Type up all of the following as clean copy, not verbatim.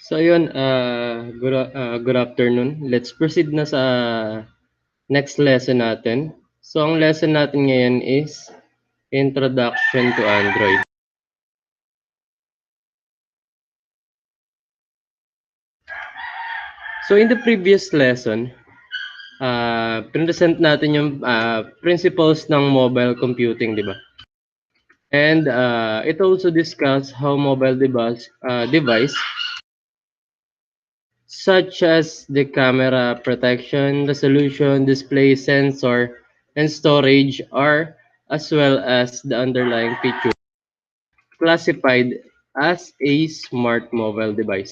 So ayun, good afternoon. Let's proceed na sa next lesson natin. So ang lesson natin ngayon is Introduction to Android. So in the previous lesson, present natin yung principles ng mobile computing, di ba? And it also discussed how mobile device such as the camera, protection, resolution, display, sensor, and storage are, as well as the underlying features, classified as a smart mobile device.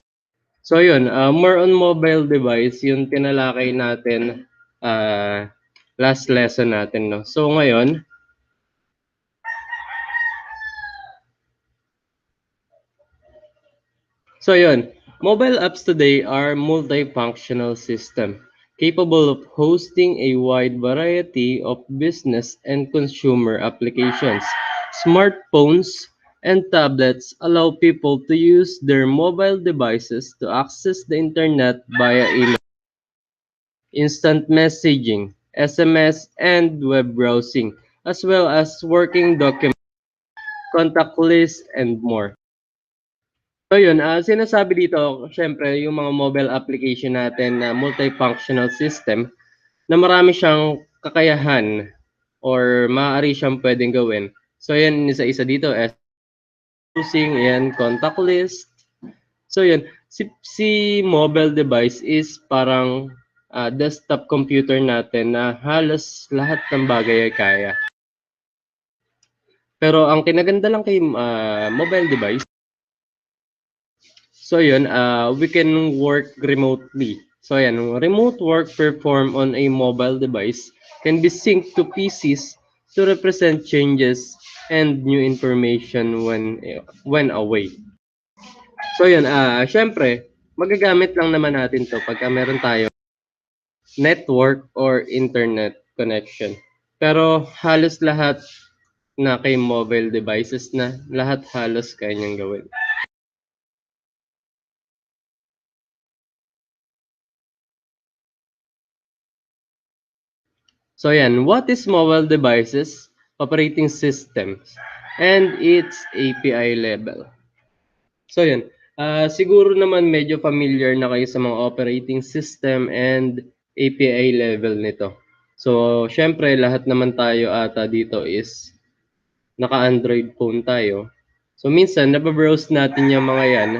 So yun, more on mobile device, yung tinalakay natin last lesson natin. No? So ngayon, so yun, mobile apps today are multifunctional system capable of hosting a wide variety of business and consumer applications. Smartphones and tablets allow people to use their mobile devices to access the internet via email, instant messaging, SMS, and web browsing, as well as working documents, contact lists, and more. So yun, sinasabi dito, syempre, yung mga mobile application natin na multifunctional system na marami siyang kakayahan or maaari siyang pwedeng gawin. So yan, isa-isa dito, browsing, yan, contact list. So yun, si mobile device is parang desktop computer natin na halos lahat ng bagay ay kaya. Pero ang kinaganda lang kay mobile device, so yun, we can work remotely. So yan, remote work performed on a mobile device can be synced to PCs to represent changes and new information when away. So yun, syempre, magagamit lang naman natin to pagka meron tayo network or internet connection. Pero halos lahat na kay mobile devices na, lahat halos kanyang gawin. So yan, what is mobile devices, operating systems, and its API level? So yan, siguro naman medyo familiar na kayo sa mga operating system and API level nito. So, syempre, lahat naman tayo ata dito is naka-Android phone tayo. So, minsan, nababrowse natin yung mga yan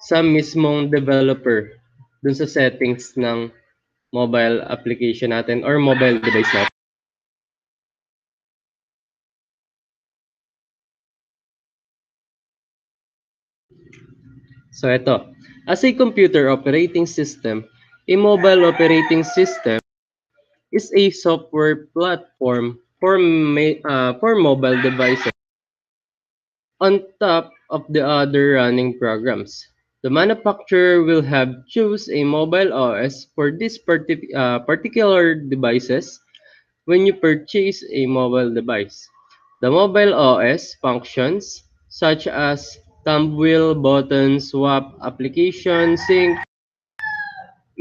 sa mismong developer dun sa settings ng mobile application natin or mobile device natin. So ito, as a computer operating system, a mobile operating system is a software platform for mobile devices on top of the other running programs. The manufacturer will have choose a mobile OS for this particular devices when you purchase a mobile device. The mobile OS functions such as thumb wheel, button, swap, application, sync,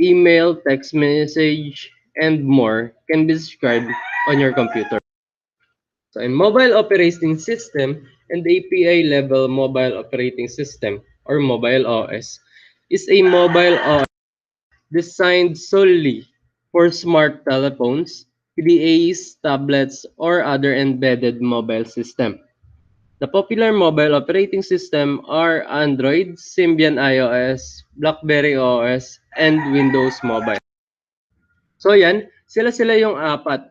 email, text message, and more can be described on your computer. So in mobile operating system and API level mobile operating system or mobile OS is a mobile OS designed solely for smart telephones, PDAs, tablets, or other embedded mobile system. The popular mobile operating system are Android, Symbian iOS, BlackBerry OS, and Windows Mobile. So yan, sila-sila yung apat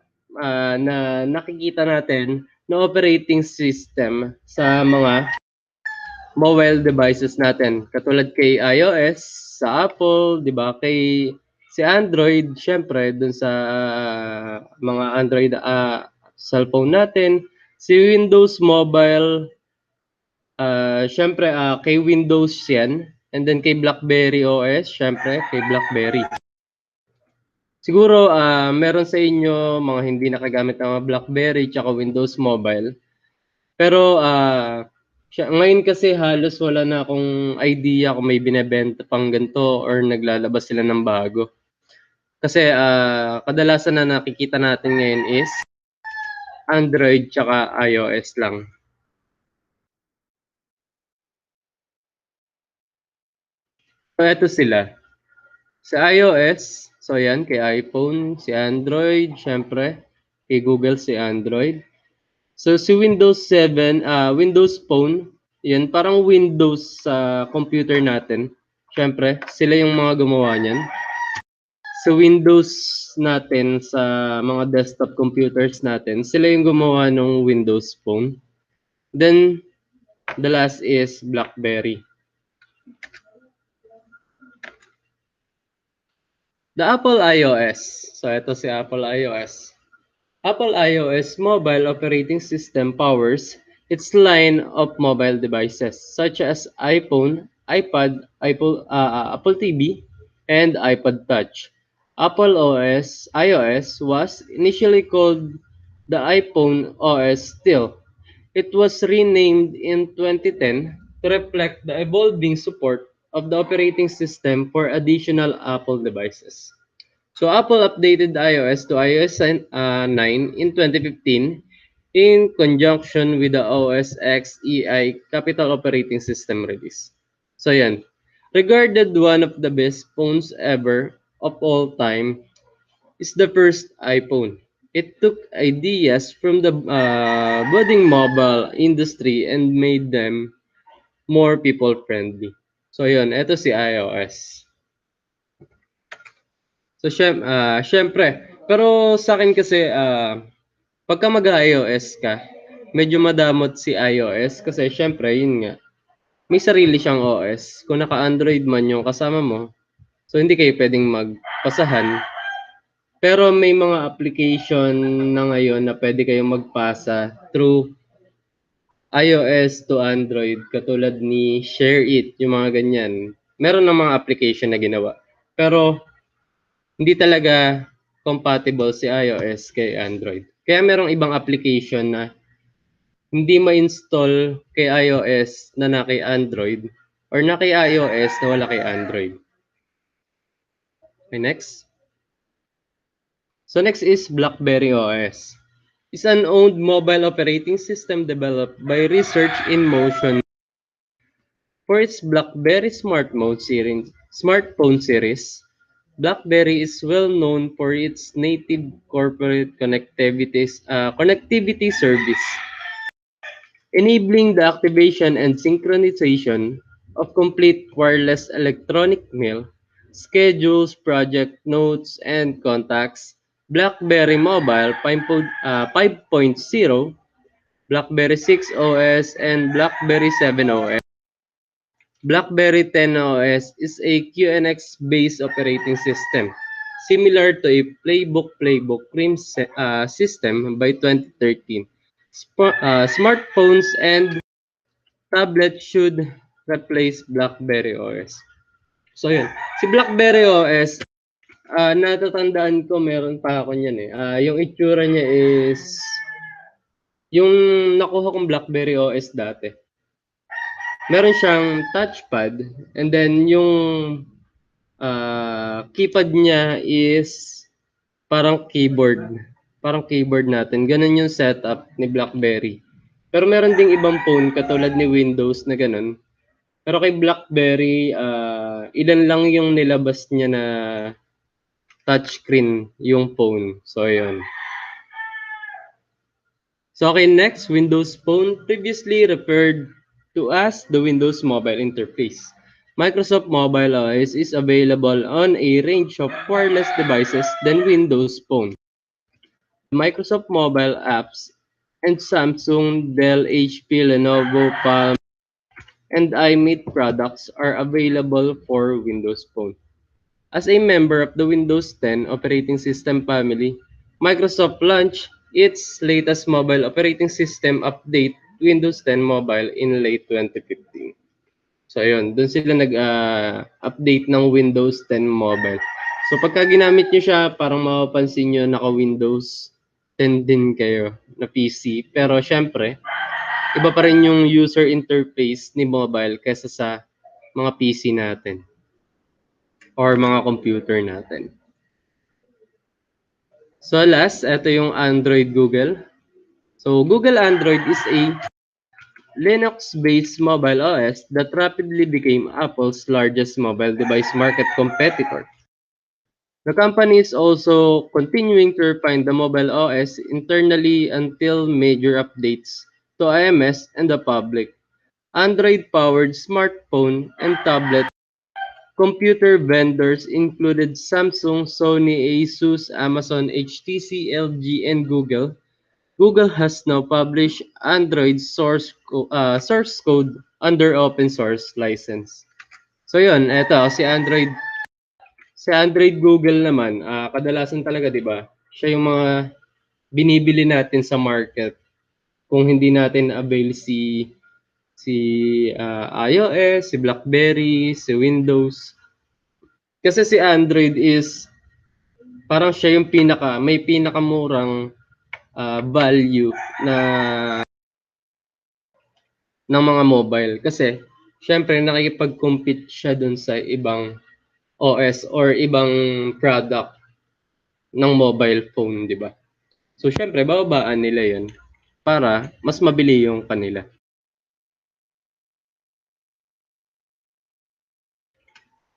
na nakikita natin na operating system sa mga mobile devices natin. Katulad kay iOS, sa Apple, 'di ba? Kay si Android, syempre dun sa mga Android cellphone natin, si Windows Mobile, syempre kay Windows 'yan, and then kay BlackBerry OS, syempre kay BlackBerry. Siguro meron sa inyo mga hindi nakagamit ng mga BlackBerry tsaka Windows Mobile. Pero Ngayon kasi halos wala na akong idea kung may binebenta pang ganito or naglalabas sila ng bago. Kasi kadalasan na nakikita natin ngayon is Android tsaka iOS lang. So eto sila. Sa iOS, so yan, kay iPhone, si Android, syempre, kay Google si Android. So si Windows 7, Windows Phone, yan, parang Windows sa computer natin. Syempre, sila yung mga gumawa niyan. Sa Windows natin, sa mga desktop computers natin, sila yung gumawa ng Windows Phone. Then, the last is BlackBerry. The Apple iOS. So ito si Apple iOS. Apple iOS mobile operating system powers its line of mobile devices such as iPhone, iPad, Apple TV, and iPod Touch. Apple iOS was initially called the iPhone OS still. It was renamed in 2010 to reflect the evolving support of the operating system for additional Apple devices. So Apple updated iOS to iOS 9 in 2015 in conjunction with the OS X EI Capital Operating System release. So yan, regarded one of the best phones ever of all time is the first iPhone. It took ideas from the budding mobile industry and made them more people friendly. So yun, eto si iOS. So, syempre, pero sa akin kasi, pagka mag-iOS ka, medyo madamot si iOS kasi syempre, yun nga, may sarili siyang OS. Kung naka-Android man yung kasama mo, so hindi kayo pwedeng magpasahan. Pero may mga application na ngayon na pwede kayong magpasa through iOS to Android, katulad ni Share It, yung mga ganyan. Meron ng mga application na ginawa. Pero hindi talaga compatible si iOS kay Android. Kaya merong ibang application na hindi ma-install kay iOS na kay Android or na kay iOS na wala kay Android. Okay, next. So next is BlackBerry OS. It's an owned mobile operating system developed by Research in Motion for its BlackBerry smartphone series. BlackBerry is well known for its native corporate connectivity service, enabling the activation and synchronization of complete wireless electronic mail, schedules, project notes, and contacts. BlackBerry Mobile 5.0, BlackBerry 6 OS, and BlackBerry 7 OS. BlackBerry 10 OS is a QNX-based operating system, similar to a Playbook Cream system by 2013. Smartphones and tablets should replace BlackBerry OS. So yun, si BlackBerry OS, natatandaan ko meron pa ako niyan eh. Yung itsura niya is yung nakuha kong BlackBerry OS dati. Meron siyang touchpad and then yung keypad niya is parang keyboard. Parang keyboard natin. Ganun yung setup ni BlackBerry. Pero meron ding ibang phone katulad ni Windows na ganun. Pero kay BlackBerry, ilan lang yung nilabas niya na touchscreen yung phone. So, yun. So, okay, next, Windows Phone, previously referred to as the Windows Mobile Interface. Microsoft Mobile OS is available on a range of wireless devices than Windows Phone. Microsoft Mobile apps and Samsung, Dell, HP, Lenovo, Palm, and iMate products are available for Windows Phone. As a member of the Windows 10 operating system family, Microsoft launched its latest mobile operating system update, Windows 10 Mobile, in late 2015. So ayun, doon sila nag-update ng Windows 10 Mobile. So pagka ginamit nyo siya, parang mapapansin nyo naka-Windows 10 din kayo na PC. Pero syempre, iba pa rin yung user interface ni mobile kaysa sa mga PC natin or mga computer natin. So last, ito yung Android Google. So Google Android is a Linux-based mobile OS that rapidly became Apple's largest mobile device market competitor. The company is also continuing to refine the mobile OS internally until major updates to IMS and the public. Android-powered smartphone and tablet computer vendors included Samsung, Sony, Asus, Amazon, HTC, LG, and Google. Google has now published Android source code under open source license. So yun, eto si Android Google naman, kadalasan talaga 'di ba? Siya yung mga binibili natin sa market kung hindi natin avail si iOS, si BlackBerry, si Windows. Kasi si Android is parang siya yung may pinakamurang value na ng mga mobile kasi syempre nakikipag-compete siya dun sa ibang OS or ibang product ng mobile phone, di ba? So syempre bababaan nila 'yon para mas mabili yung kanila.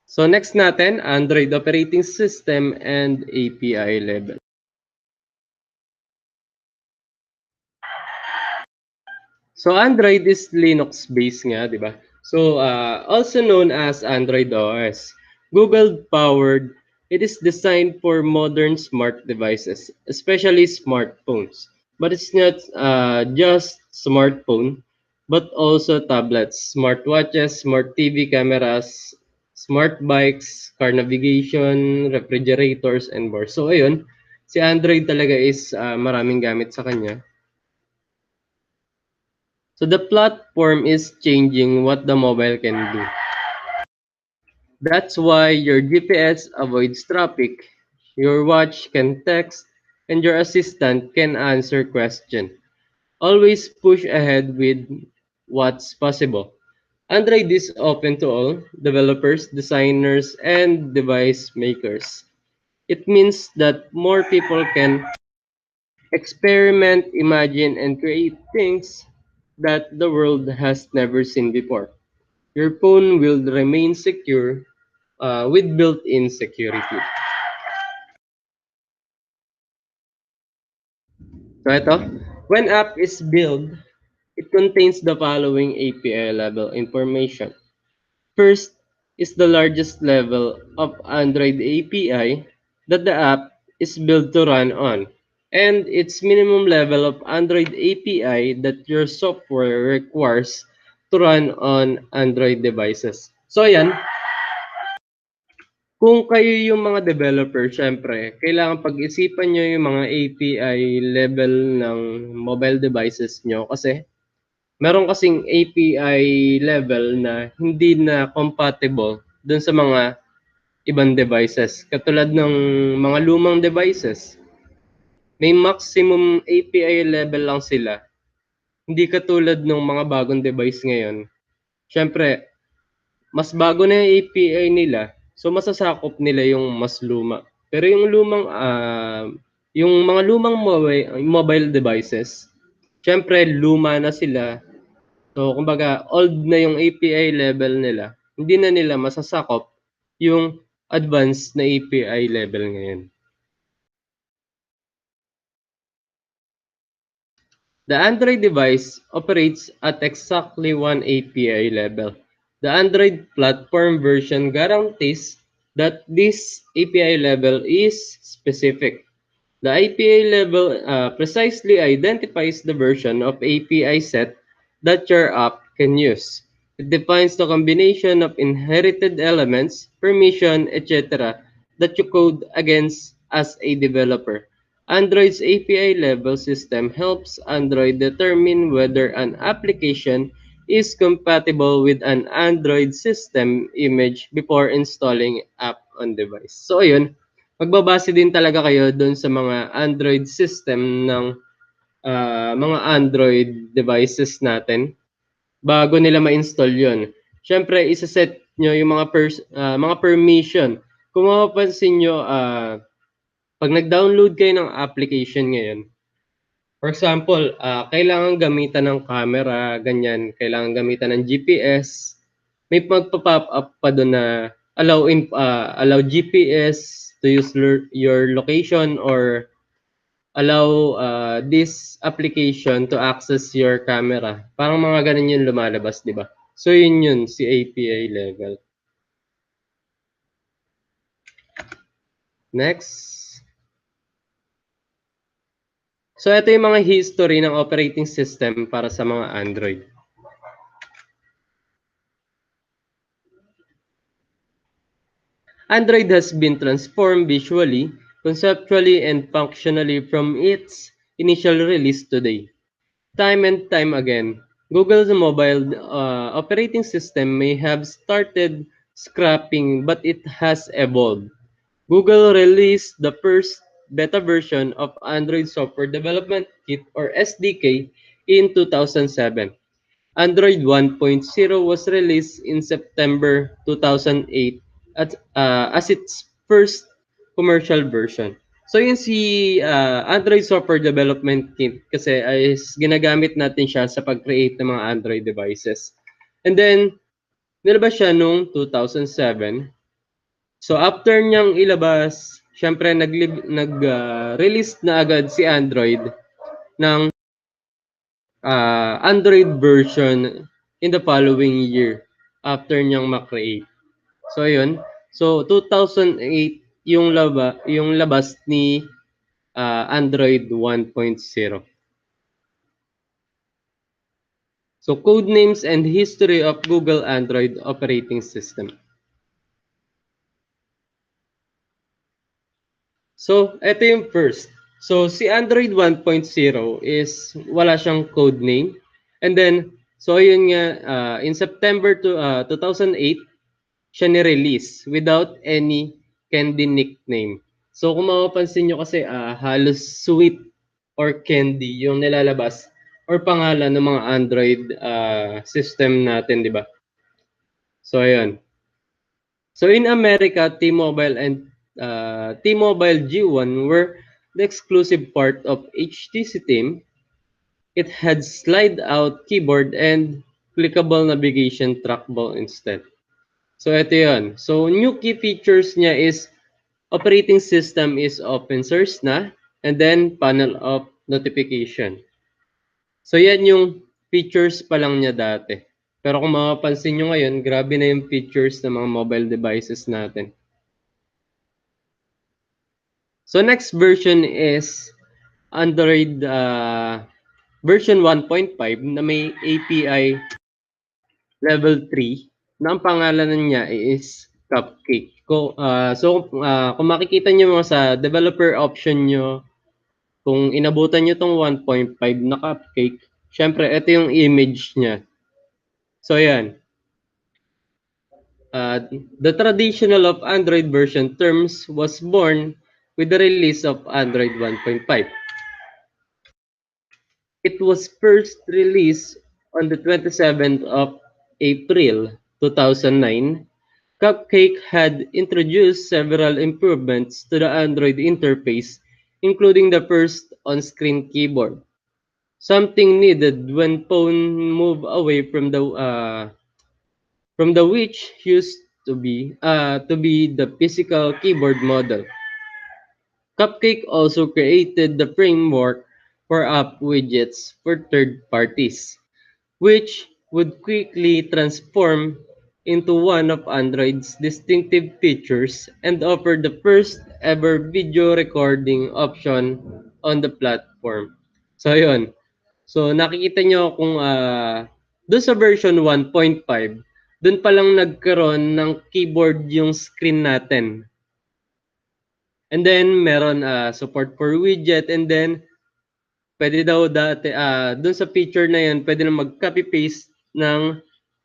So next natin, Android operating system and API level. So Android is Linux based nga, 'di ba? So also known as Android OS. Google powered, it is designed for modern smart devices, especially smartphones. But it's not just smartphone, but also tablets, smartwatches, smart TV cameras, smart bikes, car navigation, refrigerators, and more. So ayun, si Android talaga is maraming gamit sa kanya. So the platform is changing what the mobile can do. That's why your GPS avoids traffic, your watch can text, and your assistant can answer questions. Always push ahead with what's possible. Android is open to all developers, designers, and device makers. It means that more people can experiment, imagine, and create things that the world has never seen before. Your phone will remain secure with built-in security. So ito, when app is built, it contains the following API level information. First is the largest level of Android API that the app is built to run on, and its minimum level of Android API that your software requires to run on Android devices. So yan, kung kayo yung mga developer, syempre, kailangan pag-isipan nyo yung mga API level ng mobile devices nyo kasi meron kasing API level na hindi na compatible dun sa mga ibang devices. Katulad ng mga lumang devices, may maximum API level lang sila. Hindi katulad ng mga bagong device ngayon. Syempre, mas bago na yung API nila, so masasakop nila yung mas luma. Pero yung mga lumang mobile devices, syempre luma na sila. So kumbaga old na yung API level nila. Hindi na nila masasakop yung advanced na API level ngayon. The Android device operates at exactly one API level. The Android platform version guarantees that this API level is specific. The API level precisely identifies the version of API set that your app can use. It defines the combination of inherited elements, permission, etc. that you code against as a developer. Android's API level system helps Android determine whether an application is compatible with an Android system image before installing app on device. So ayun, magbabase din talaga kayo doon sa mga Android system ng mga Android devices natin bago nila ma-install yon. Siyempre, isa-set nyo yung mga permission. Kung mapapansin nyo, pag nag-download kayo ng application ngayon, for example, kailangan gamitan ng camera, ganyan, kailangan gamitan ng GPS, may magpa-pop up pa doon na allow GPS to use your location or allow this application to access your camera. Parang mga ganun yung lumalabas, di ba? So yun si API level. Next. So ito yung mga history ng operating system para sa mga Android. Android has been transformed visually, conceptually, and functionally from its initial release today. Time and time again, Google's mobile operating system may have started scrapping, but it has evolved. Google released the first beta version of Android Software Development Kit or SDK in 2007. Android 1.0 was released in September 2008 as its first commercial version. So yun si Android Software Development Kit kasi is ginagamit natin siya sa pag-create ng mga Android devices. And then, nilabas siya noong 2007. So after niyang ilabas, syempre nag-release na agad si Android ng Android version in the following year after niyang ma-create. So yun. So 2008 yung labas ni Android 1.0. So code names and history of Google Android operating system. So ito yung first. So si Android 1.0 is wala siyang code name. And then so yun nga in September 2008 siya ni-release without any candy nickname. So kung mapapansin nyo kasi halos sweet or candy yung nilalabas or pangalan ng mga Android system natin, di ba? So ayun. So in America, T-Mobile and T-Mobile G1 were the exclusive part of HTC Team. It had slide-out keyboard and clickable navigation trackball instead. So ito yun. So new key features niya is operating system is open source na and then panel of notification. So yan yung features pa lang niya dati. Pero kung mapapansin nyo ngayon, grabe na yung features ng mga mobile devices natin. So next version is Android version 1.5 na may API level 3 na ang pangalan niya is Cupcake. Kung makikita niyo mga sa developer option niyo, kung inabutan niyo tong 1.5 na Cupcake, syempre ito yung image niya. So yan. The traditional of Android version terms was born with the release of Android 1.5. It was first released on the 27th of April 2009. Cupcake had introduced several improvements to the Android interface, including the first on-screen keyboard, something needed when phone moved away from the which used to be the physical keyboard model. Cupcake also created the framework for app widgets for third parties, which would quickly transform into one of Android's distinctive features and offer the first ever video recording option on the platform. So yun. So nakikita nyo kung doon sa version 1.5, doon pa lang nagkaroon ng keyboard yung screen natin. And then meron support for widget and then pwede daw dati doon sa feature na yun, pwede na mag-copy paste ng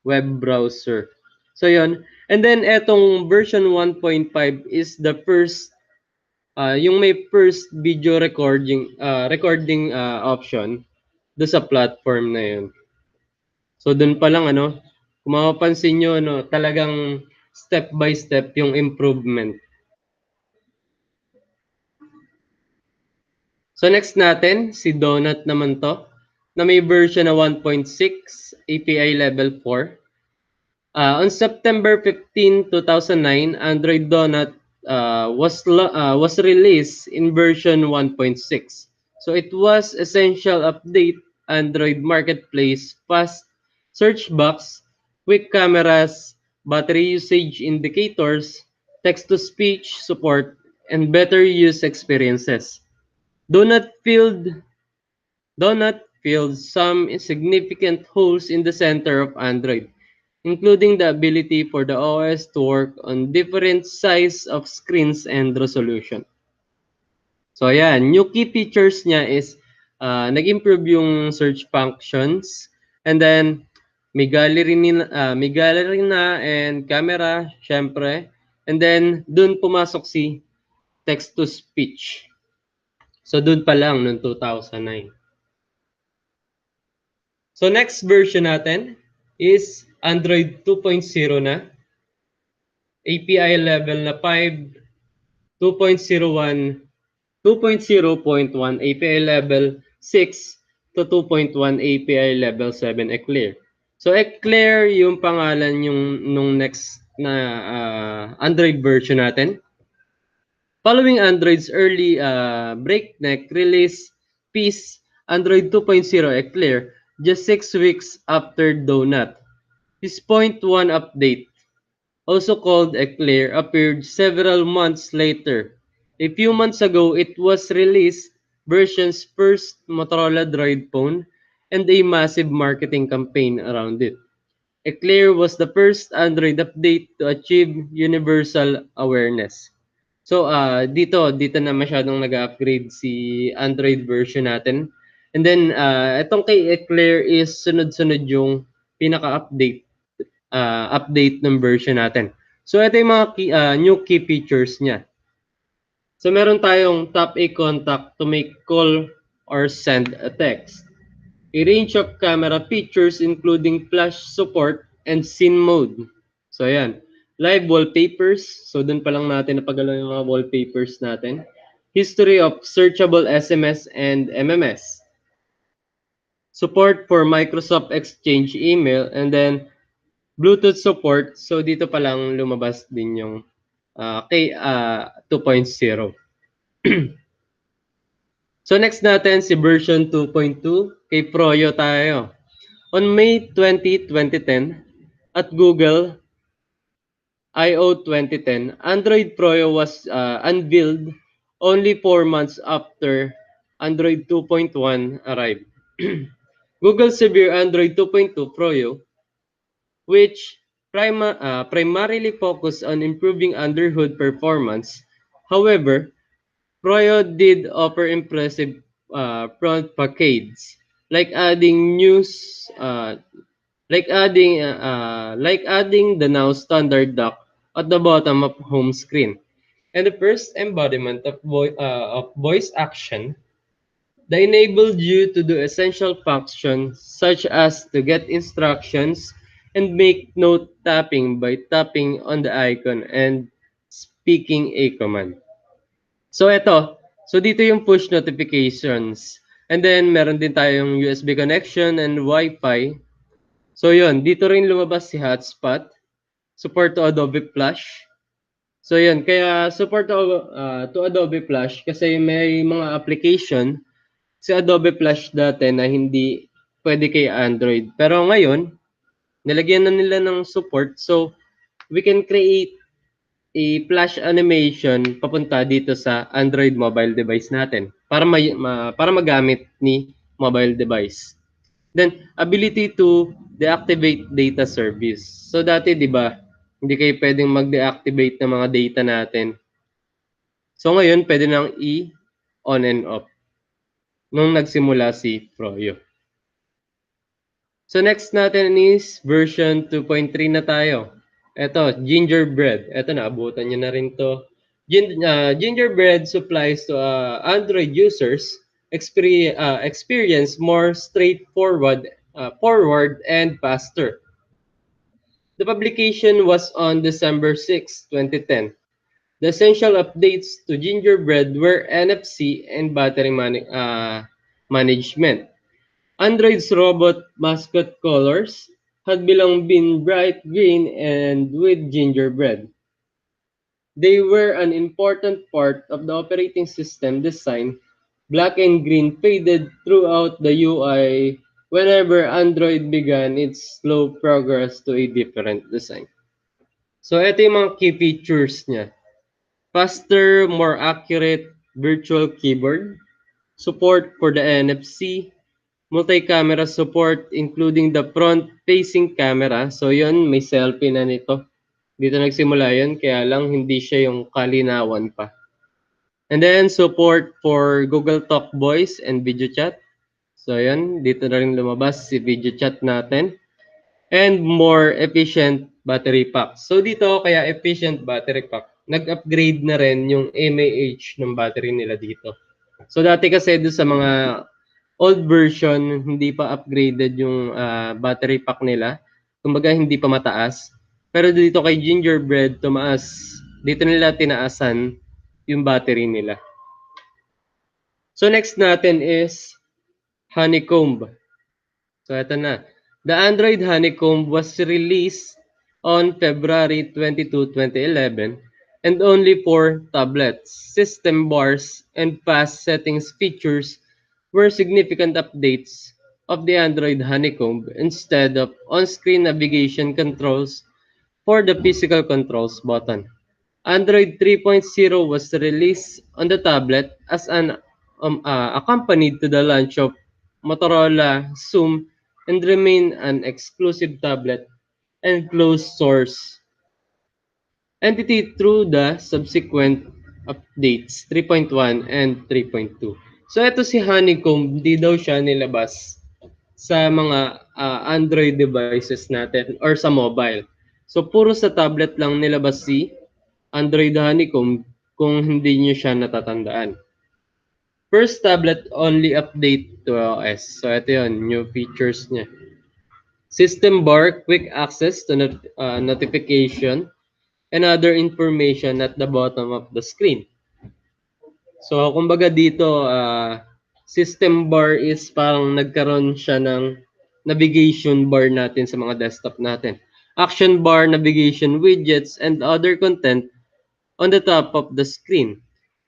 web browser. So yun. And then etong version 1.5 is the first yung may first video option do sa platform na yun. So doon pa lang kung mapapansin nyo talagang step by step yung improvement. So next natin, si Donut naman to, na may version na 1.6, API level 4. On September 15, 2009, Android Donut was released in version 1.6. So it was essential update, Android Marketplace, fast search box, quick cameras, battery usage indicators, text-to-speech support, and better use experiences. Donut filled some significant holes in the center of Android, including the ability for the OS to work on different size of screens and resolution. So ayan, new key features niya is nag-improve yung search functions, and then may gallery na and camera, syempre. And then dun pumasok si text to speech. So dun pa lang noong 2009. So next version natin is Android 2.0 na. API level na 5, 2.01, 2.0.1 API level 6 to 2.1 API level 7 Eclair. So Eclair yung pangalan nung next na Android version natin. Following Android's early breakneck release, Peace Android 2.0 Eclair just 6 weeks after Donut. His 0.1 update, also called Eclair, appeared several months later. A few months ago, it was released, version's first Motorola Droid phone, and a massive marketing campaign around it. Eclair was the first Android update to achieve universal awareness. So dito na masyadong nag-upgrade si Android version natin. And then itong kay Eclair is sunod-sunod yung update ng version natin. So ito yung mga new key features niya. So meron tayong tap a contact to make call or send a text. A range of camera features including flash support and scene mode. So ayan, live wallpapers. So dun pa lang natin napagalaw yung mga wallpapers natin. History of searchable SMS and MMS. Support for Microsoft Exchange email, and then Bluetooth support. So dito pa lang lumabas din yung kay 2.0. So next natin si version 2.2, kay Froyo tayo. On May 20, 2010, at Google I/O 2010, Android Froyo was unveiled only 4 months after Android 2.1 arrived. Google Severe Android 2.2 Froyo, which primarily focused on improving underhood performance. However, Froyo did offer impressive front package, like adding the now standard dock at the bottom of home screen, and the first embodiment of voice action that enabled you to do essential functions such as to get instructions and make note tapping by tapping on the icon and speaking a command. So dito yung push notifications. And then meron din tayong USB connection and Wi-Fi. So yun, dito rin lumabas si hotspot, support to Adobe Flash. So yun, kaya support to Adobe Flash kasi may mga application si Adobe Flash dati na hindi pwede kay Android. Pero ngayon, nilagyan na nila ng support, so we can create a flash animation papunta dito sa Android mobile device natin para magamit ni mobile device. Then ability to deactivate data service. So dati 'di ba, hindi kayo pwedeng mag-deactivate ng mga data natin. So ngayon pwede nang i-on and off nung nagsimula si Froyo. So next natin is version 2.3 na tayo. Ito, Gingerbread. Ito, naabutan nyo na rin to. Gingerbread supplies to Android users experience more straightforward, forward and faster. The publication was on December 6, 2010. The essential updates to Gingerbread were NFC and battery management. Android's robot mascot colors had long been bright green and with gingerbread. They were an important part of the operating system design. Black and green faded throughout the UI whenever Android began its slow progress to a different design. So ito yung mga key features niya. Faster, more accurate virtual keyboard, support for the NFC, multi-camera support including the front-facing camera. So yun, may selfie na nito. Dito nagsimula yun, kaya lang hindi siya yung kalinawan pa. And then support for Google Talk Voice and video chat. So yun, dito na rin lumabas si video chat natin. And more efficient battery pack. So dito, kaya efficient battery pack, nag-upgrade na rin yung mAh ng battery nila dito. So dati kasi doon sa mga old version, hindi pa upgraded yung battery pack nila. Kumbaga hindi pa mataas. Pero dito kay Gingerbread, tumaas. Dito nila tinaasan yung battery nila. So next natin is Honeycomb. So ito na. The Android Honeycomb was released on February 22, 2011 and only for tablets. System bars and fast settings features were significant updates of the Android Honeycomb instead of on-screen navigation controls for the physical controls button. Android 3.0 was released on the tablet as an accompanied to the launch of Motorola Zoom and remain an exclusive tablet and closed source entity through the subsequent updates 3.1 and 3.2. So ito si Honeycomb, hindi daw siya nilabas sa mga Android devices natin or sa mobile. So puro sa tablet lang nilabas si Android Honeycomb kung hindi nyo siya natatandaan. First tablet only update to OS. So ito yun, new features niya. System bar, quick access to notification and other information at the bottom of the screen. So kumbaga dito, system bar is parang nagkaroon siya ng navigation bar natin sa mga desktop natin. Action bar, navigation widgets, and other content on the top of the screen.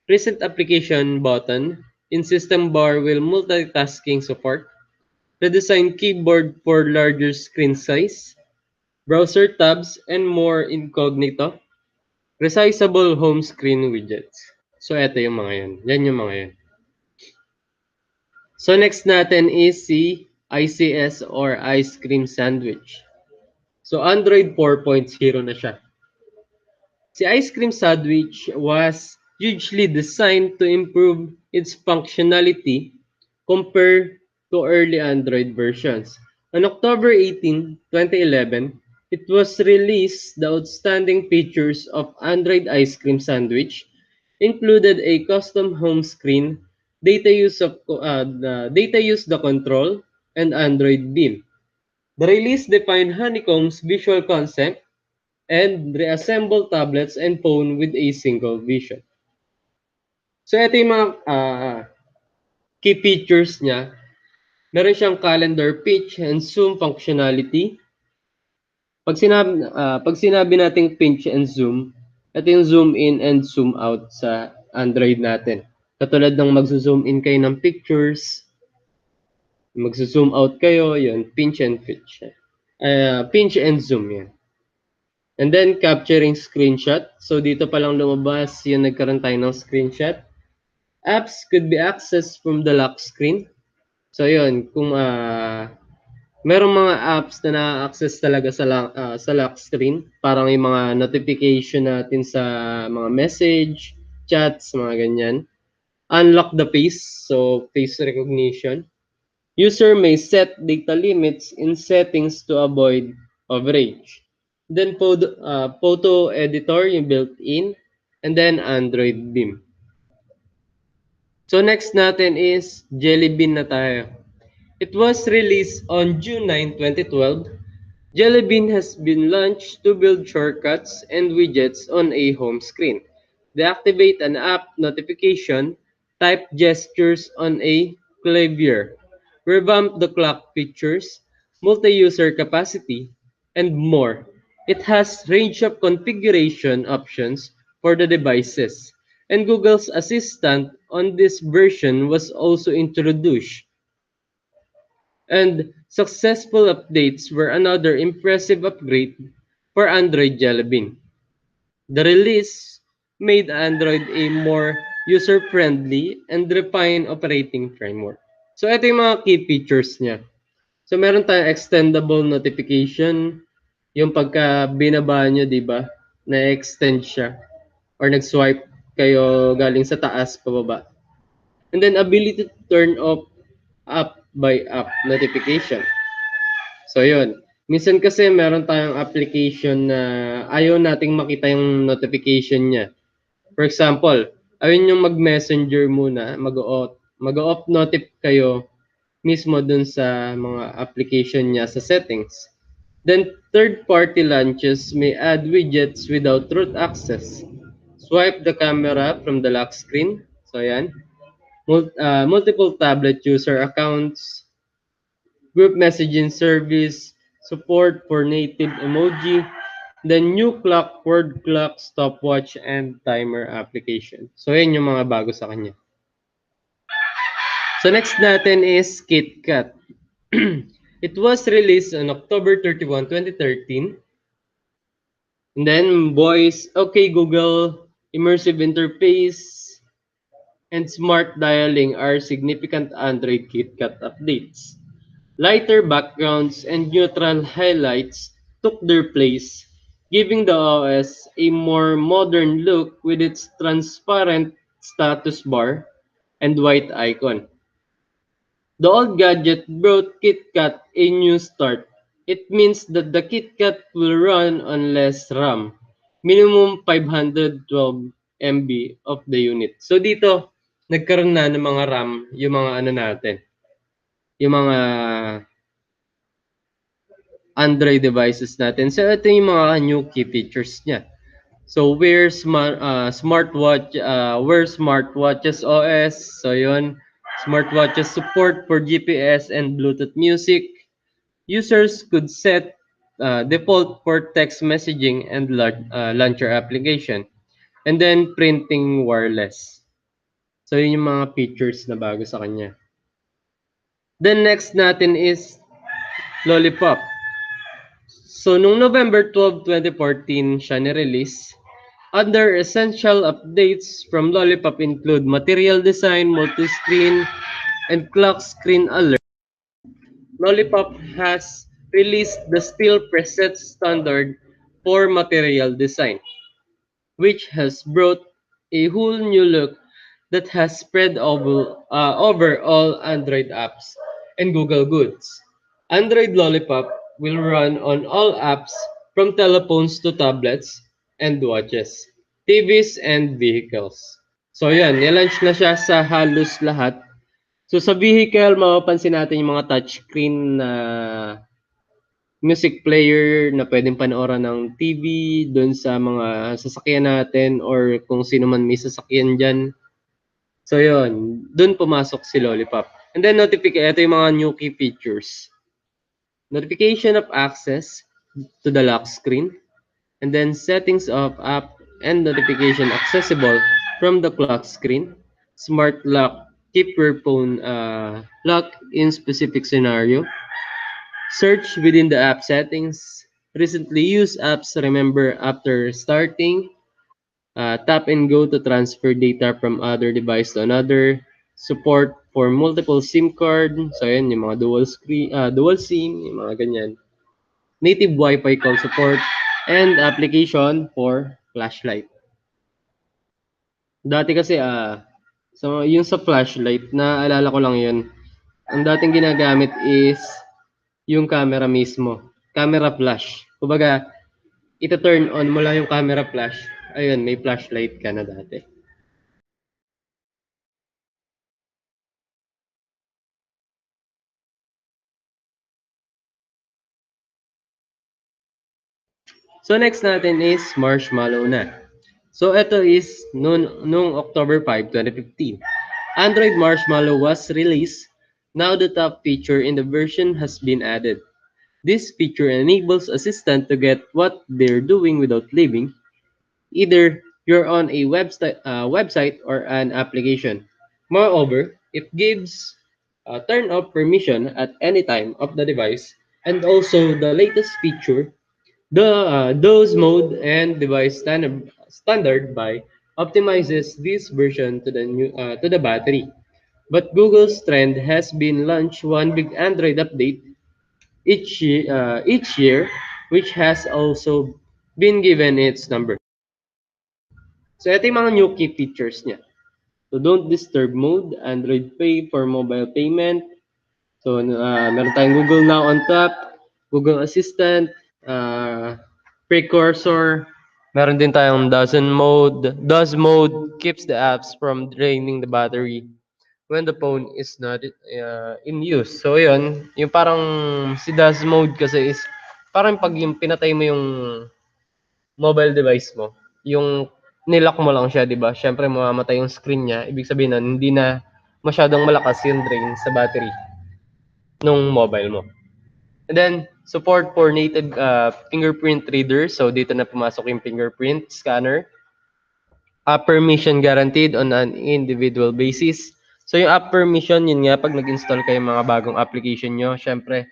Recent application button in system bar will multitasking support. Redesigned keyboard for larger screen size. Browser tabs and more incognito. Resizable home screen widgets. So ito yung mga yun. Yan yung mga yun. So next natin is si ICS or Ice Cream Sandwich. So Android 4.0 na siya. Si Ice Cream Sandwich was hugely designed to improve its functionality compared to early Android versions. On October 18, 2011, it was released. The outstanding features of Android Ice Cream Sandwich included a custom home screen, data use the control, and Android Beam. The release defined Honeycomb's visual concept and reassemble tablets and phone with a single vision. So ito yung mga key features niya. Meron siyang calendar pinch and zoom functionality. Pag sinabi nating pinch and zoom, ito yung zoom in and zoom out sa Android natin. Katulad ng magzo-zoom in kayo ng pictures, magzo-zoom out kayo, yun, pinch and pinch. Pinch and zoom yan. And then capturing screenshot. So dito pa lang lumabas yung nagkaroon tayo ng screenshot. Apps could be accessed from the lock screen. So yun, kung merong mga apps na na-access talaga sa lock screen, parang yung mga notification natin sa mga message, chats, mga ganyan. Unlock the face, so face recognition. User may set data limits in settings to avoid overage. Then photo editor yung built-in. and then Android Beam. So next natin is Jelly Bean na tayo. It was released on June 9, 2012. Jelly Bean has been launched to build shortcuts and widgets on a home screen. They activate an app notification, type gestures on a clavier, revamp the clock features, multi-user capacity, and more. It has range of configuration options for the devices, and Google's Assistant on this version was also introduced. And successful updates were another impressive upgrade for Android Jelly Bean. The release made Android a more user-friendly and refined operating framework. So ito yung mga key features niya. So meron tayong extendable notification, yung pagka binaba nyo, di ba, na-extend siya or nag-swipe kayo galing sa taas pababa. And then ability to turn off app by app notification. So yun. Minsan kasi meron tayong application na ayaw nating makita yung notification niya. For example, ayun yung mag-messenger muna, mag-off notif kayo mismo dun sa mga application niya sa settings. Then third-party launches may add widgets without root access. Swipe the camera from the lock screen. So yan. Multiple tablet user accounts, group messaging service, support for native emoji, then new clock, word clock, stopwatch, and timer application. So, yan yung mga bago sa kanya. So, next natin is KitKat. It was released on October 31, 2013. And then, voice, OK Google, immersive interface, and smart dialing are significant Android KitKat updates. Lighter backgrounds and neutral highlights took their place, giving the OS a more modern look with its transparent status bar and white icon. The old gadget brought KitKat a new start. It means that the KitKat will run on less RAM, minimum 512 MB of the unit. So dito, nagkaroon na ng mga RAM, yung mga ano natin, yung mga Android devices natin. So ito yung mga new key features niya. So where smartwatches OS. So yun, smartwatches support for GPS and Bluetooth music. Users could set default for text messaging and launcher application. And then printing wireless. So yun yung mga features na bago sa kanya. Then next natin is Lollipop. So, noong November 12, 2014, siya ni-release. Other essential updates from Lollipop include material design, multi-screen, and clock screen alert. Lollipop has released the Still Preset standard for material design, which has brought a whole new look that has spread over all Android apps and Google goods. Android Lollipop will run on all apps from telephones to tablets and watches, TVs and vehicles. So yan, nilaunch na siya sa halos lahat. So sa vehicle, mapapansin natin yung mga touchscreen na music player na pwedeng panoorin ng TV doon sa mga sasakyan natin or kung sino man may sasakyan dyan. So yun, doon pumasok si Lollipop. And then ito yung mga new key features. Notification of access to the lock screen, and then settings of app and notification accessible from the clock screen. Smart lock, keep your phone locked in specific scenario. Search within the app settings. Recently used apps remember after starting. Tap and go to transfer data from other device to another. Support for multiple SIM card. So yan, yung mga dual SIM, yung mga ganyan. Native Wi-Fi call support, and application for flashlight. Dati kasi, so yung sa flashlight, naalala ko lang yun. Ang dating ginagamit is yung camera mismo. Camera flash. Kumbaga, ito turn on mo lang yung camera flash ayun, may flashlight ka na dati. So next natin is Marshmallow na. So ito is nung October 5, 2015. Android Marshmallow was released. Now the top feature in the version has been added. This feature enables assistant to get what they're doing without leaving. Either you're on a website or an application. Moreover, it gives turn off permission at any time of the device, and also the latest feature, the dose mode and device standard by optimizes this version to the battery. But Google's trend has been launch one big Android update each year, which has also been given its number. So ito yung mga new key features niya. So don't disturb mode, Android Pay for mobile payment. So meron tayong Google Now on top, Google Assistant, precursor. Meron din tayong dozen mode. Does mode keeps the apps from draining the battery when the phone is not in use. So yun, yung parang si does mode kasi is parang pag yung pinatay mo yung mobile device mo, yung nilock mo lang siya, 'di ba? Syempre mamamatay yung screen niya. Ibig sabihin nun, hindi na masyadong malakas yung drain sa battery nung mobile mo. And then support for native fingerprint reader. So dito na pumasok yung fingerprint scanner. App permission guaranteed on an individual basis. So yung app permission, yun nga pag nag-install kayo mga bagong application nyo, syempre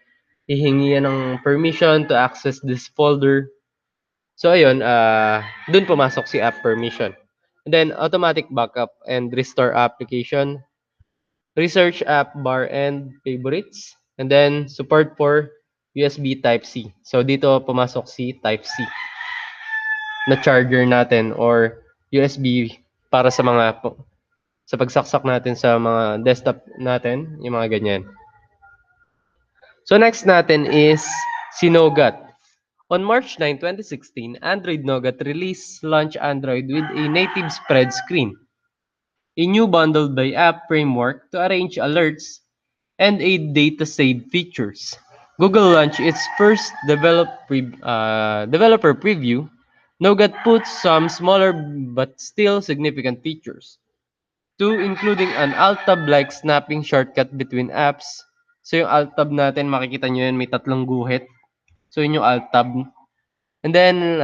hihingi yan ng permission to access this folder. So ayun, dun pumasok si app permission. And then automatic backup and restore application, research app bar and favorites, and then support for USB Type-C. So dito pumasok si Type-C na charger natin or USB para sa mga sa pagsaksak natin sa mga desktop natin, yung mga ganyan. So next natin is si Nougat. On March 9, 2016, Android Nougat released launch Android with a native spread screen, a new bundled by app framework to arrange alerts and a data save features. Google launched its first developer preview. Nougat puts some smaller but still significant features. Two, including an alt-tab like snapping shortcut between apps. So yung alt-tab natin, makikita nyo yun, may tatlong guhit. So yun yung alt-tab. And then,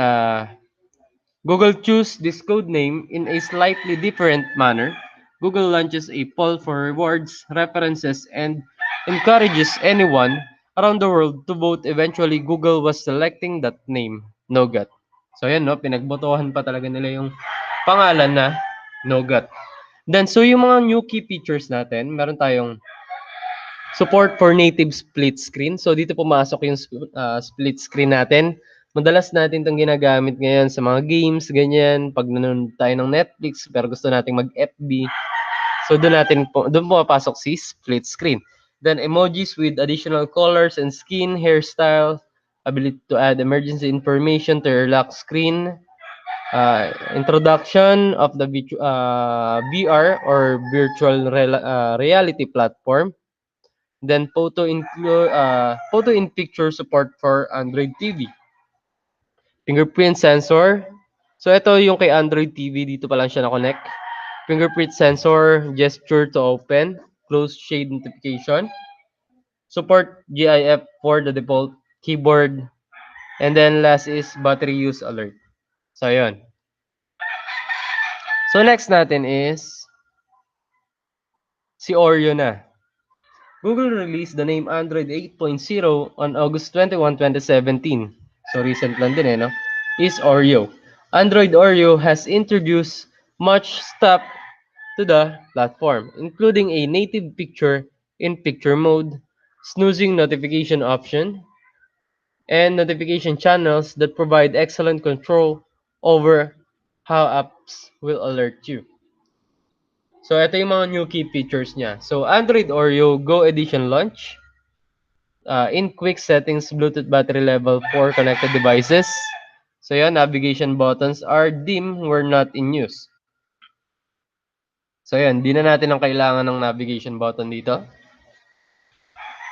Google choose this code name in a slightly different manner. Google launches a poll for rewards, references, and encourages anyone around the world to vote. Eventually, Google was selecting that name, Nougat. So yan, no? Pinagbotohan pa talaga nila yung pangalan na Nougat. Then, so yung mga new key features natin, meron tayong support for native split screen. So dito pumasok yung split screen natin. Madalas natin itong ginagamit ngayon sa mga games, ganyan. Pag nanonood tayo ng Netflix, pero gusto nating mag-FB. So doon pumapasok si split screen. Then emojis with additional colors and skin, hairstyle, ability to add emergency information to your lock screen, introduction of the VR or virtual reality platform. Then photo in picture support for Android TV. Fingerprint sensor. So ito yung kay Android TV, dito pa lang siya na-connect. Fingerprint sensor, gesture to open, close shade notification. Support GIF for the default keyboard. And then last is battery use alert. So yun. So next natin is si Oreo na. Google released the name Android 8.0 on August 21, 2017. So recent lang din no? Is Oreo. Android Oreo has introduced much stuff to the platform, including a native picture-in-picture mode, snoozing notification option, and notification channels that provide excellent control over how apps will alert you. So ito yung mga new key features niya. So Android Oreo Go Edition launch. In quick settings, Bluetooth battery level for connected devices. So yan, navigation buttons are dim were not in use. So yan, di na natin ang kailangan ng navigation button dito.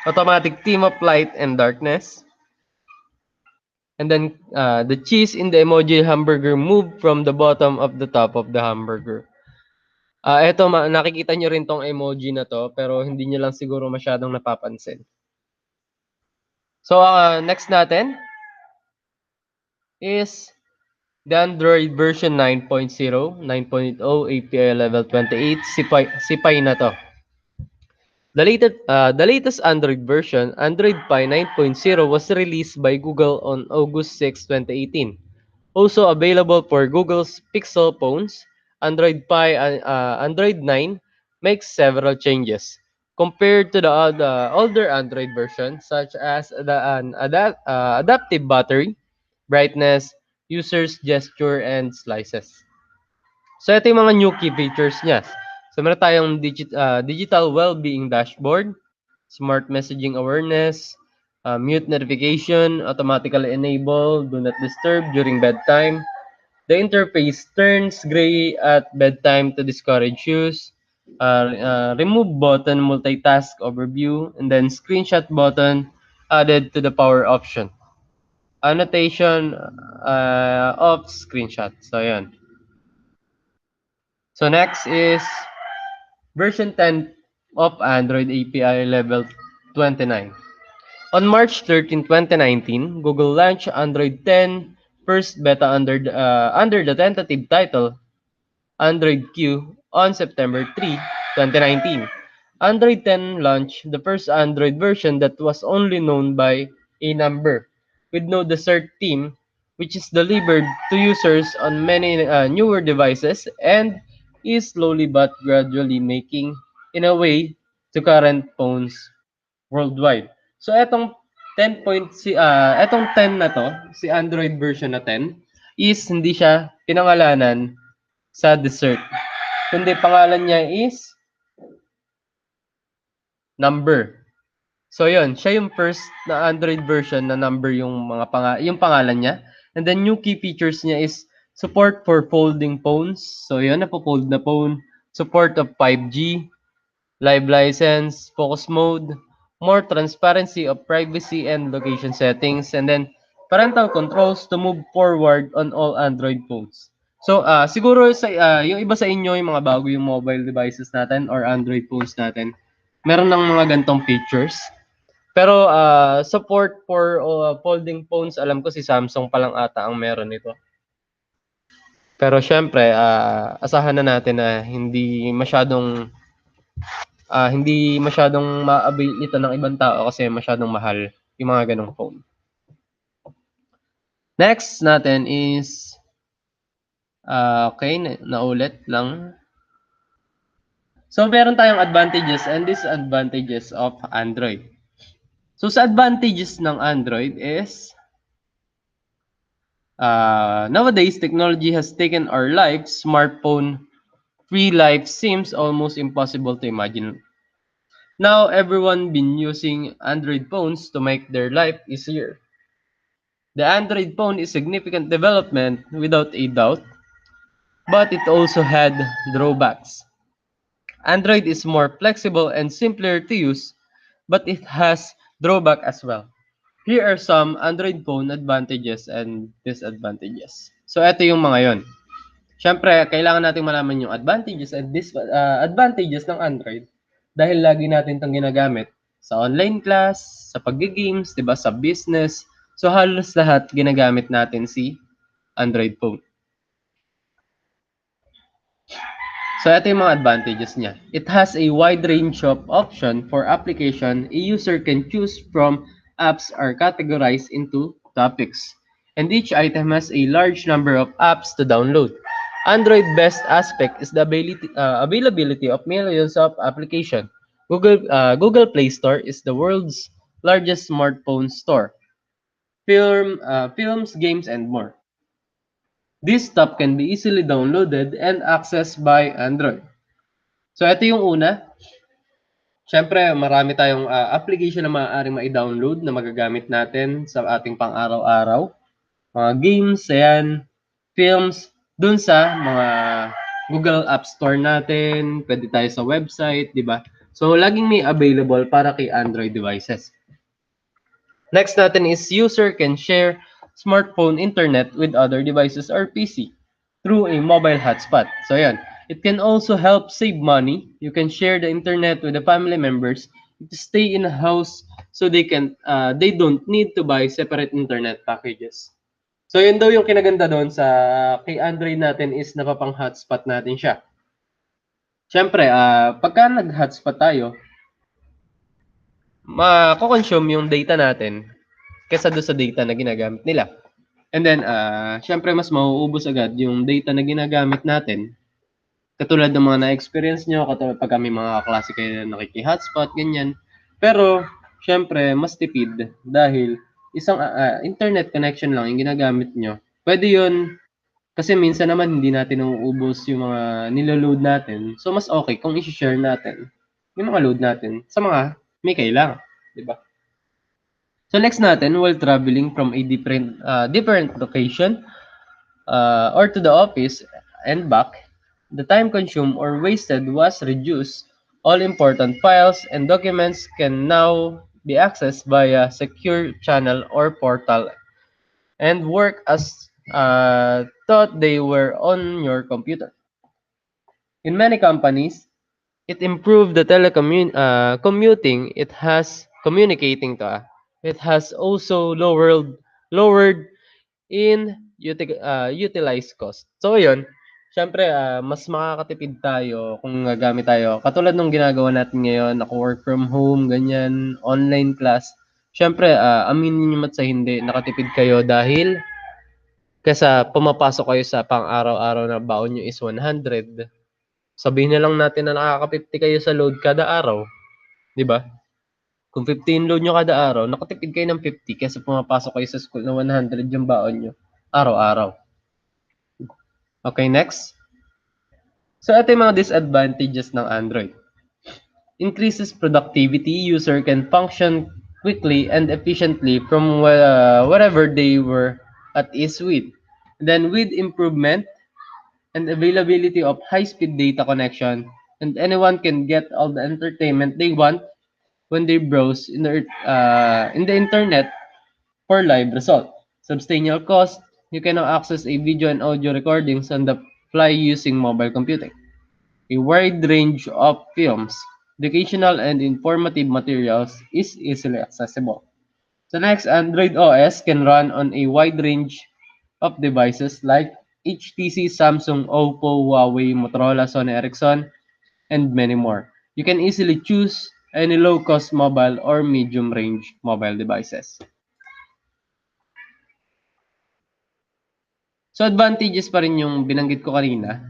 Automatic theme of light and darkness. And then the cheese in the emoji hamburger moved from the bottom of the top of the hamburger. Eto, nakikita nyo rin tong emoji na to, pero hindi nyo lang siguro masyadong napapansin. So, next natin is the Android version 9.0, 9.0 API level 28, SIPI na to. The latest Android version, Android Pie 9.0, was released by Google on August 6, 2018. Also available for Google's Pixel phones, Android Pie and Android 9 makes several changes compared to the older Android version, such as the adaptive battery, brightness, users gesture, and slices. So ito yung mga new key features niya. So meron tayong digital well-being dashboard, smart messaging awareness, mute notification, automatically enable, do not disturb during bedtime. The interface turns gray at bedtime to discourage use. Remove button multitask overview, and then screenshot button added to the power option. Annotation of screenshot. So yan. So next is version 10 of Android API level 29. On March 13, 2019, Google launched Android 10 first beta under the tentative title Android Q on September 3, 2019. Android 10 launched the first Android version that was only known by a number, with no dessert theme, which is delivered to users on many newer devices and is slowly but gradually making in a way to current phones worldwide. So etong 10 na to, si Android version na 10 is hindi siya pinangalanan sa dessert. Kundi pangalan niya is number. So yun, siya yung first na Android version na number yung yung pangalan niya. And then new key features niya is support for folding phones. So yun, napo-fold na phone, support of 5G, live license, focus mode, more transparency of privacy and location settings, and then parental controls to move forward on all Android phones. So, siguro yung iba sa inyo, yung mga bago yung mobile devices natin or Android phones natin, meron ng mga gantong features. Pero support for folding phones, alam ko si Samsung pa lang ata ang meron nito. Pero syempre, asahan na natin na hindi masyadong ma-avail ito ng ibang tao kasi masyadong mahal yung mga ganong phone. Next natin is okay, naulit lang. So meron tayong advantages and disadvantages of Android. So sa advantages ng Android is nowadays technology has taken our lives. Smartphone-free life seems almost impossible to imagine. Now everyone been using Android phones to make their life easier. The Android phone is significant development without a doubt, but it also had drawbacks. Android is more flexible and simpler to use, but it has drawback as well. Here are some Android phone advantages and disadvantages. So ito yung mga yon. Siyempre, kailangan natin malaman yung advantages and disadvantages ng Android dahil lagi natin itong ginagamit sa online class, sa pag-games, 'di ba, sa business. So halos lahat ginagamit natin si Android phone. So ito yung mga advantages niya. It has a wide range of option for application. A user can choose from apps are categorized into topics. And each item has a large number of apps to download. Android best aspect is the availability of millions of applications. Google Play Store is the world's largest smartphone store. Films, games, and more. This stuff can be easily downloaded and accessed by Android. So ito yung una. Siyempre, marami tayong application na maaaring ma-download na magagamit natin sa ating pang-araw-araw. mga games, ayan, films, dun sa mga Google App Store natin, pwede tayo sa website, di ba? So, laging may available para kay Android devices. Next natin is user can share smartphone internet with other devices or PC through a mobile hotspot. So, yan. It can also help save money. You can share the internet with the family members to stay in a house so they don't need to buy separate internet packages. So, yun daw yung kinaganda doon sa kay Android natin is napapang hotspot natin siya. Siyempre, pagka nag-hotspot tayo, mako-consume yung data natin kesa doon sa data na ginagamit nila. And then, siyempre, mas mauubos agad yung data na ginagamit natin. Katulad ng mga na-experience nyo, katulad pag kami mga klase kayo na nakiki-hotspot, ganyan. Pero, siyempre, mas tipid dahil isang internet connection lang yung ginagamit nyo. Pwede yun, kasi minsan naman hindi natin nauubos yung mga niloload natin. So, mas okay kung i-share natin yung mga load natin sa mga may kailangan. Diba? So, next natin, while traveling from a different location or to the office and back, the time consumed or wasted was reduced. All important files and documents can now be accessed via secure channel or portal and work as thought they were on your computer. In many companies, it improved the commuting. It has communicating to. It has also lowered in utilized cost. So yun, syempre mas makakatipid tayo kung gagamit tayo. Katulad nung ginagawa natin ngayon, work from home, ganyan, online class. Syempre, aminin niyo mat sa hindi, nakatipid kayo dahil kesa pumapasok kayo sa pang-araw-araw na baon nyo is 100. Sabihin na lang natin na nakaka-50 kayo sa load kada araw, 'di ba? Kung 15 load nyo kada araw, nakatipid kayo ng 50 kesa pumapasok kayo sa school na 100 yung baon nyo araw-araw. Okay, next. So, ito yung mga disadvantages ng Android. Increases productivity. User can function quickly and efficiently from wherever they were at ease with. Then, with improvement and availability of high-speed data connection, and anyone can get all the entertainment they want when they browse in the internet for live result. Substantial cost, you can now access a video and audio recordings on the fly using mobile computing. A wide range of films, educational and informative materials is easily accessible. So next, Android OS can run on a wide range of devices like HTC, Samsung, Oppo, Huawei, Motorola, Sony Ericsson, and many more. You can easily choose any low-cost mobile or medium-range mobile devices. So advantages pa rin yung binanggit ko kanina.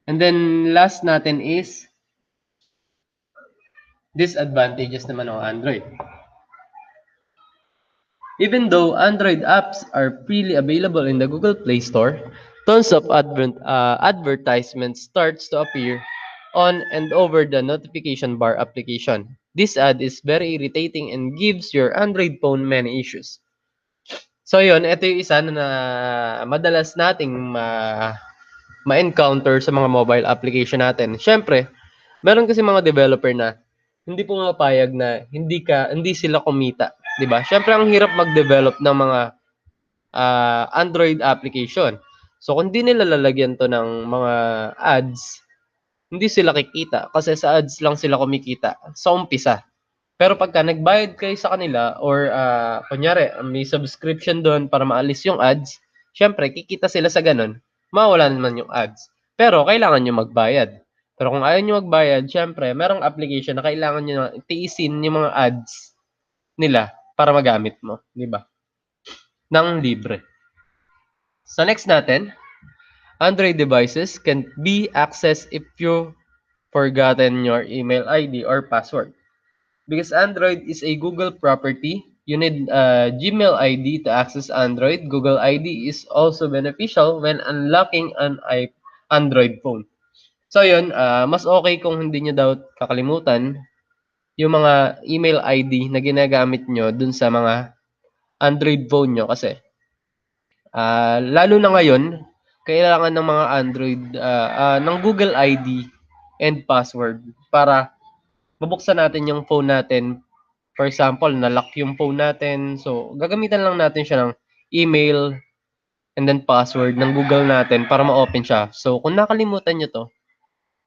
And then last natin is disadvantages naman ng Android. Even though Android apps are freely available in the Google Play Store, tons of advertisements starts to appear on and over the notification bar application. This ad is very irritating and gives your Android phone many issues. So yun, ito yung isa na madalas nating ma-encounter sa mga mobile application natin. Siyempre, meron kasi mga developer na hindi pumapayag na hindi sila kumita, 'di ba? Siyempre ang hirap mag-develop ng mga Android application. So kung di nila lalagyan 'to ng mga ads, hindi sila kikita kasi sa ads lang sila kumikita sa umpisa. Pero pagka nagbayad kayo sa kanila or kunyari may subscription doon para maalis yung ads, syempre kikita sila sa ganun, mawala naman yung ads. Pero kailangan nyo magbayad. Pero kung ayaw nyo magbayad, syempre merong application na kailangan nyo na tiisin yung mga ads nila para magamit mo, di ba? Nang libre. So next natin, Android devices can be accessed if you forgotten your email ID or password. Because Android is a Google property, you need a Gmail ID to access Android. Google ID is also beneficial when unlocking an Android phone. So yun, mas okay kung hindi nyo daw kakalimutan yung mga email ID na ginagamit nyo dun sa mga Android phone nyo kasi Lalo na ngayon, kailangan ng mga Android ng Google ID and password para mabuksan natin yung phone natin. For example, na-lock yung phone natin. So, gagamitan lang natin siya ng email and then password ng Google natin para ma-open siya. So, kung nakalimutan nyo to,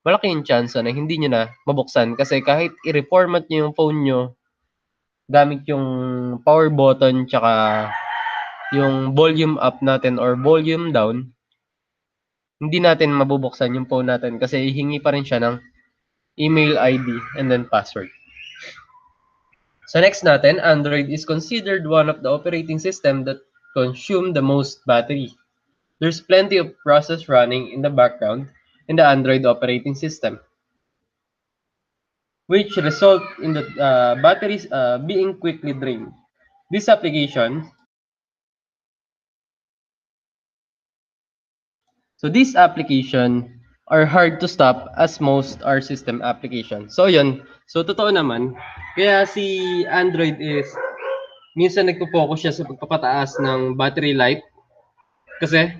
malaki yung chance na hindi nyo na mabuksan. Kasi kahit i-reformat nyo yung phone nyo, gamit yung power button tsaka yung volume up natin or volume down, hindi natin mabubuksan yung phone natin kasi hihingi pa rin siya ng email ID and then password. So next natin, Android is considered one of the operating system that consume the most battery. There's plenty of process running in the background in the Android operating system, which result in the batteries being quickly drained. This application So these application are hard to stop as most are system applications. So yun, so totoo naman, kaya si Android is minsan nagpo-focus siya sa pagpapataas ng battery life kasi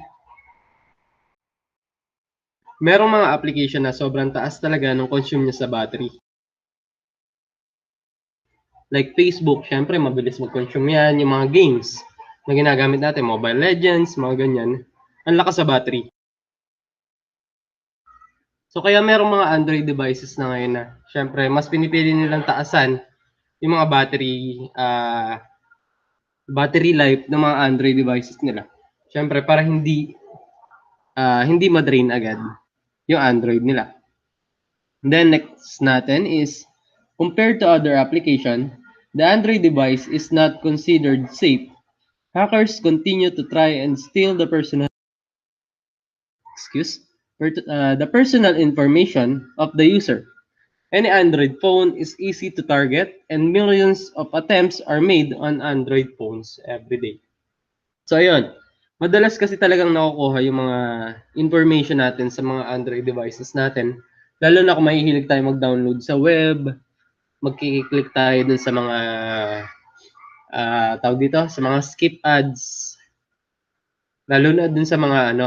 merong mga application na sobrang taas talaga ng consume niya sa battery. Like Facebook, syempre mabilis mag-consume yan, yung mga games na ginagamit natin, Mobile Legends, mga ganyan, ang lakas sa battery. So kaya merong mga Android devices na ngayon na syempre mas pinipili nilang taasan yung mga battery life ng mga Android devices nila. Syempre para hindi ma-drain agad yung Android nila. Then next natin is compared to other application, the Android device is not considered safe. Hackers continue to try and steal the personal information of the user. Any Android phone is easy to target and millions of attempts are made on Android phones every day. So ayun, madalas kasi talagang nakukuha yung mga information natin sa mga Android devices natin. Lalo na kung mahihilig tayo mag-download sa web, magkiklik tayo dun sa mga tawag dito, sa mga skip ads. Lalo na dun sa mga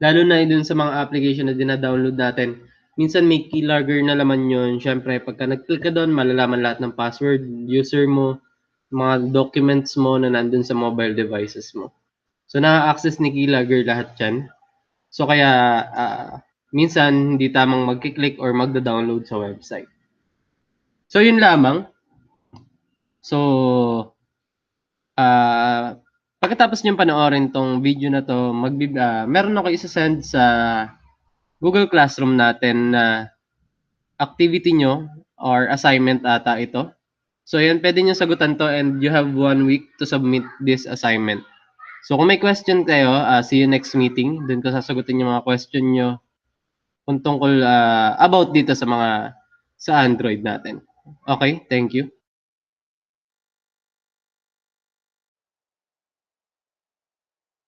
lalo na dun sa mga application na dina-download natin. Minsan may keylogger na laman yun. Siyempre, pagka nag-click ka doon, malalaman lahat ng password, user mo, mga documents mo na nandun sa mobile devices mo. So, na-access ni keylogger lahat yan. So, kaya minsan hindi tamang mag-click or magda-download sa website. So, yun lamang. So, pagkatapos nyo panoorin tong video na to, meron ako isa-send sa Google Classroom natin na activity nyo or assignment ata ito. So yan, pwede nyo sagutan to and you have 1 week to submit this assignment. So kung may question kayo, see you next meeting. Doon ko sasagutin yung mga question nyo kung tungkol about dito sa Android natin. Okay, thank you.